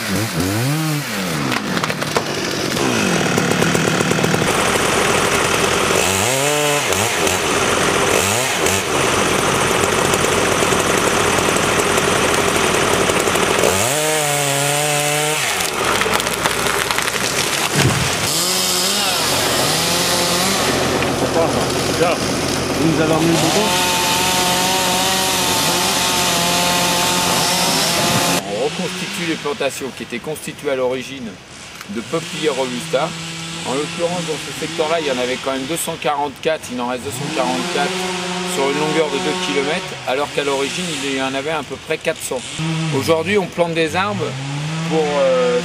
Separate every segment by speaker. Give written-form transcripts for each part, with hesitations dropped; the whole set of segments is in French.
Speaker 1: Là, vous avez remis le bouton.
Speaker 2: On reconstitue les plantations qui étaient constituées à l'origine de peupliers robusta. En l'occurrence, dans ce secteur-là, il y en avait quand même 244, il en reste 244 sur une longueur de 2 km, alors qu'à l'origine, il y en avait à peu près 400. Aujourd'hui, on plante des arbres pour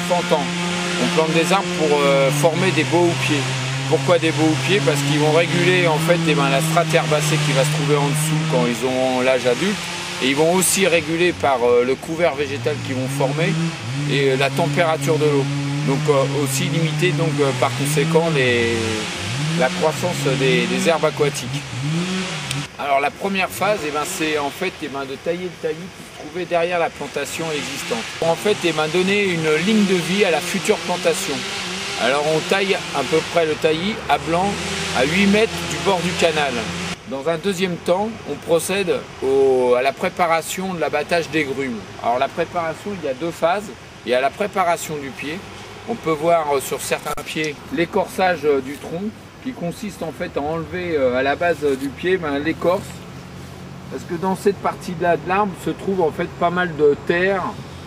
Speaker 2: 100 ans. On plante des arbres pour former des beaux houppiers. Pourquoi des beaux houppiers? Parce qu'ils vont réguler en fait la strate herbacée qui va se trouver en dessous quand ils auront l'âge adulte. Et ils vont aussi réguler par le couvert végétal qu'ils vont former et la température de l'eau. Donc aussi limiter par conséquent la croissance des herbes aquatiques. Alors la première phase, c'est en fait de tailler le taillis qui se trouvait derrière la plantation existante. Pour en fait donner une ligne de vie à la future plantation. Alors on taille à peu près le taillis à blanc à 8 mètres du bord du canal. Dans un deuxième temps, on procède à la préparation de l'abattage des grumes. Alors la préparation, il y a deux phases. Il y a la préparation du pied. On peut voir sur certains pieds l'écorçage du tronc qui consiste en fait à enlever à la base du pied l'écorce. Parce que dans cette partie-là de l'arbre se trouve en fait pas mal de terre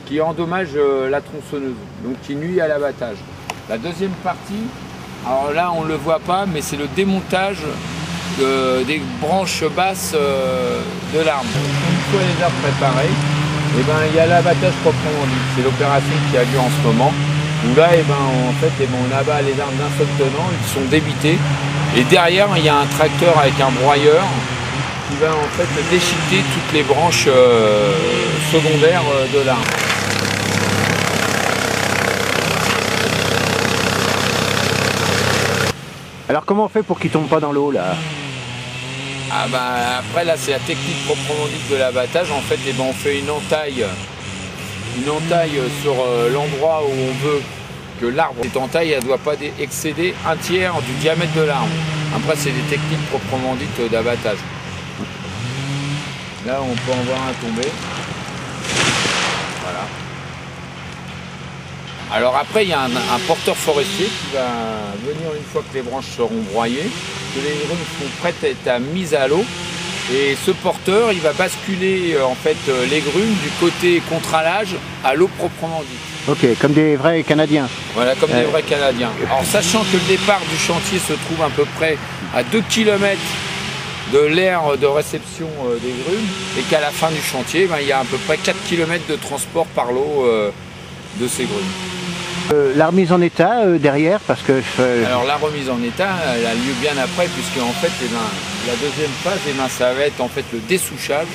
Speaker 2: qui endommage la tronçonneuse, donc qui nuit à l'abattage. La deuxième partie, alors là on ne le voit pas, mais c'est le démontage des branches basses de l'arbre. Une fois les arbres préparés, il y a l'abattage proprement dit. C'est l'opération qui a lieu en ce moment. Où là, en fait, on abat les arbres d'un seul tenant, ils sont débités. Et derrière, il y a un tracteur avec un broyeur qui va en fait déchiqueter toutes les branches secondaires de l'arbre.
Speaker 3: Alors comment on fait pour qu'il tombe pas dans l'eau là?
Speaker 2: Après là c'est la technique proprement dite de l'abattage. En fait on fait une entaille sur l'endroit où on veut que l'arbre. Cette entaille elle ne doit pas excéder un tiers du diamètre de l'arbre. Après c'est des techniques proprement dites d'abattage. Là on peut en voir un tomber. Voilà. Alors après, il y a un porteur forestier qui va venir une fois que les branches seront broyées, que les grumes sont prêtes à être mises à l'eau. Et ce porteur, il va basculer en fait les grumes du côté contre-alage à l'eau proprement dite.
Speaker 3: Ok, comme des vrais Canadiens.
Speaker 2: Voilà, comme des vrais Canadiens. Alors sachant que le départ du chantier se trouve à peu près à 2 km de l'aire de réception des grumes et qu'à la fin du chantier, il y a à peu près 4 km de transport par l'eau de ces grumes.
Speaker 3: La remise en état derrière, parce que...
Speaker 2: Alors la remise en état, elle a lieu bien après, puisque en fait, la deuxième phase, ça va être en fait le dessouchage.